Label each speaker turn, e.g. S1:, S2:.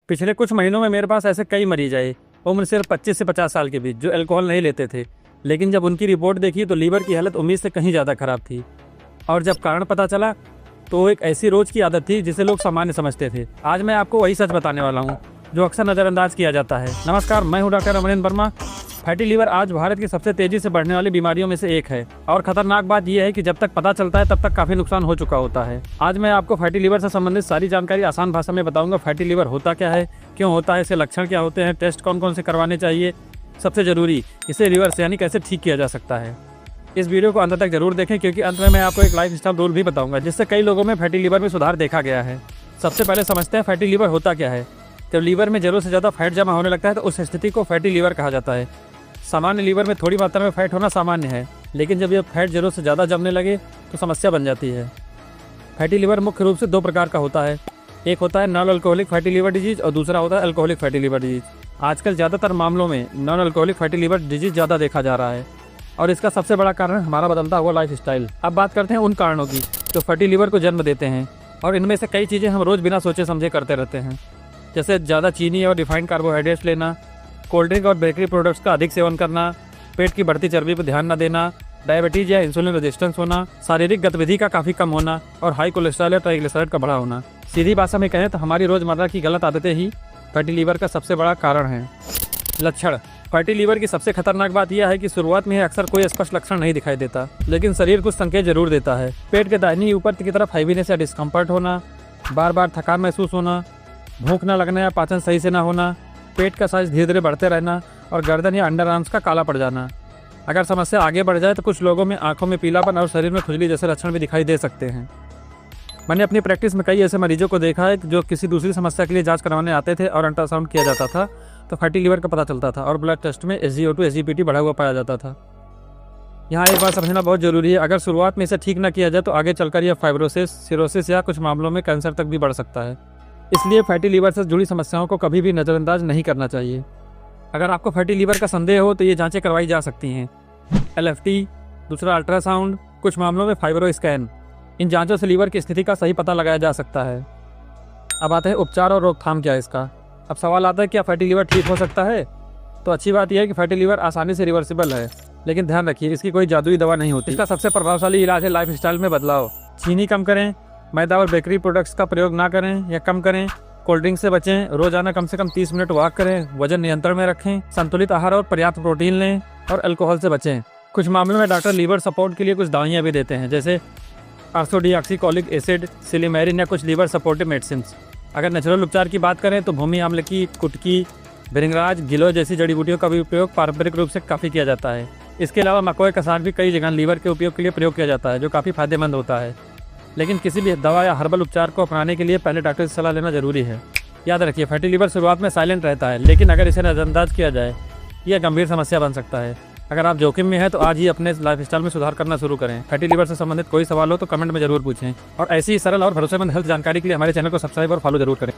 S1: पिछले कुछ महीनों में मेरे पास ऐसे कई मरीज आए, उम्र सिर्फ 25 से 50 साल के बीच, जो अल्कोहल नहीं लेते थे। लेकिन जब उनकी रिपोर्ट देखी तो लीवर की हालत उम्मीद से कहीं ज़्यादा खराब थी। और जब कारण पता चला तो वो एक ऐसी रोज की आदत थी जिसे लोग सामान्य समझते थे। आज मैं आपको वही सच बताने वाला हूँ जो अक्सर नज़रअंदाज किया जाता है। नमस्कार, मैं हूँ doctor Amarendra Verma. Fatty liver आज भारत की सबसे तेजी से बढ़ने वाली बीमारियों में से एक है और खतरनाक बात यह है कि जब तक पता चलता है तब तक काफ़ी नुकसान हो चुका होता है। आज मैं आपको फैटी लीवर से संबंधित सारी जानकारी आसान भाषा में बताऊंगा। फैटी लीवर होता क्या है, क्यों होता है, इसके लक्षण क्या होते हैं, टेस्ट कौन कौन से करवाने चाहिए, सबसे जरूरी इसे रिवर्स यानी कैसे ठीक किया जा सकता है। इस वीडियो को अंत तक जरूर देखें क्योंकि अंत में मैं आपको एक लाइफ स्टाइल रूल भी बताऊंगा जिससे कई लोगों में फैटी लीवर में सुधार देखा गया है। सबसे पहले समझते हैं फैटी लीवर होता क्या है। जब लीवर में जरूरत से ज़्यादा फैट जमा होने लगता है तो उस स्थिति को फैटी लीवर कहा जाता है। सामान्य लीवर में थोड़ी मात्रा में फैट होना सामान्य है, लेकिन जब यह फैट जरूरत से ज़्यादा जमने लगे तो समस्या बन जाती है। फैटी लीवर मुख्य रूप से दो प्रकार का होता है। एक होता है non alcoholic fatty liver disease और दूसरा होता है अल्कोहलिक फैटी लीवर डिजीज। आजकल ज़्यादातर मामलों में non alcoholic fatty liver disease ज़्यादा देखा जा रहा है और इसका सबसे बड़ा कारण हमारा बदलता हुआ लाइफ स्टाइल। अब बात करते हैं उन कारणों की जो फैटी लीवर को जन्म देते हैं, और इनमें से कई चीज़ें हम रोज़ बिना सोचे समझे करते रहते हैं, जैसे ज़्यादा चीनी और रिफाइंड कार्बोहाइड्रेट्स लेना, कोल्ड ड्रिंक और बेकरी प्रोडक्ट्स का अधिक सेवन करना, पेट की बढ़ती चर्बी पर ध्यान न देना, डायबिटीज या इंसुलिन रेजिस्टेंस होना, शारीरिक गतिविधि का काफ़ी कम होना और हाई कोलेस्ट्रॉल या ट्राइग्लिसराइड का बढ़ा होना। सीधी भाषा में कहें तो हमारी रोज़मर्रा की गलत आदतें ही फैटी लीवर का सबसे बड़ा कारण हैं। लक्षण। फैटी लीवर की सबसे खतरनाक बात यह है कि शुरुआत में अक्सर कोई स्पष्ट लक्षण नहीं दिखाई देता, लेकिन शरीर कुछ संकेत जरूर देता है। पेट के दाहिनी ऊपर की तरफ हैवीनेस या डिस्कम्फर्ट होना, बार बार थकान महसूस होना, भूख न लगना या पाचन सही से न होना, पेट का साइज धीरे धीरे बढ़ते रहना और गर्दन या अंडर आर्म्स का काला पड़ जाना। अगर समस्या आगे बढ़ जाए तो कुछ लोगों में आंखों में पीलापन और शरीर में खुजली जैसे लक्षण भी दिखाई दे सकते हैं। मैंने अपनी प्रैक्टिस में कई ऐसे मरीजों को देखा है जो किसी दूसरी समस्या के लिए जांच करवाने आते थे और अल्ट्रासाउंड किया जाता था तो फैटी लीवर का पता चलता था और ब्लड टेस्ट में SgO2 SgPT बढ़ा हुआ पाया जाता था। यहाँ एक बात समझना बहुत जरूरी है, अगर शुरुआत में इसे ठीक न किया जाए तो आगे चलकर यह फाइब्रोसिस, सिरोसिस या कुछ मामलों में कैंसर तक भी बढ़ सकता है। इसलिए फैटी लीवर से जुड़ी समस्याओं को कभी भी नज़रअंदाज नहीं करना चाहिए। अगर आपको फैटी लीवर का संदेह हो तो ये जांचें करवाई जा सकती हैं। LFT, दूसरा अल्ट्रासाउंड, कुछ मामलों में फाइब्रो स्कैन। इन जांचों से लीवर की स्थिति का सही पता लगाया जा सकता है। अब आते हैं उपचार और रोकथाम क्या है इसका। अब सवाल आता है क्या फैटी लीवर ठीक हो सकता है। तो अच्छी बात यह है कि फैटी लीवर आसानी से रिवर्सिबल है, लेकिन ध्यान रखिए इसकी कोई जादुई दवा नहीं होती। इसका सबसे प्रभावशाली इलाज है लाइफ स्टाइल में बदलाव। चीनी कम करें, मैदा और बेकरी प्रोडक्ट्स का प्रयोग ना करें या कम करें, कोल्ड ड्रिंक से बचें, रोजाना कम से कम 30 मिनट वॉक करें, वजन नियंत्रण में रखें, संतुलित आहार और पर्याप्त प्रोटीन लें और अल्कोहल से बचें। कुछ मामलों में डॉक्टर लीवर सपोर्ट के लिए कुछ दवाइयाँ भी देते हैं, जैसे आर्थोडिऑक्सीकोलिक एसिड, सिलिमेरिन या कुछ लीवर सपोर्टिव मेडिसिन। अगर नेचुरल उपचार की बात करें तो भूमि आंवले की कुटकी, भृंगराज, गिलोय जैसी जड़ी बूटियों का भी उपयोग पारंपरिक रूप से काफ़ी किया जाता है। इसके अलावा मकोय कसार भी कई जगह लीवर के उपयोग के लिए प्रयोग किया जाता है, जो काफ़ी फायदेमंद होता है। लेकिन किसी भी दवा या हर्बल उपचार को अपनाने के लिए पहले डॉक्टर से सलाह लेना जरूरी है। याद रखिए फैटी लीवर शुरुआत में साइलेंट रहता है, लेकिन अगर इसे नज़रअंदाज किया जाए यह गंभीर समस्या बन सकता है। अगर आप जोखिम में हैं तो आज ही अपने लाइफस्टाइल में सुधार करना शुरू करें। फैटी लीवर से संबंधित कोई सवाल हो तो कमेंट में जरूर पूछें और ऐसी ही सरल और भरोसेमंद हेल्थ जानकारी के लिए हमारे चैनल को सब्सक्राइब और फॉलो जरूर करें।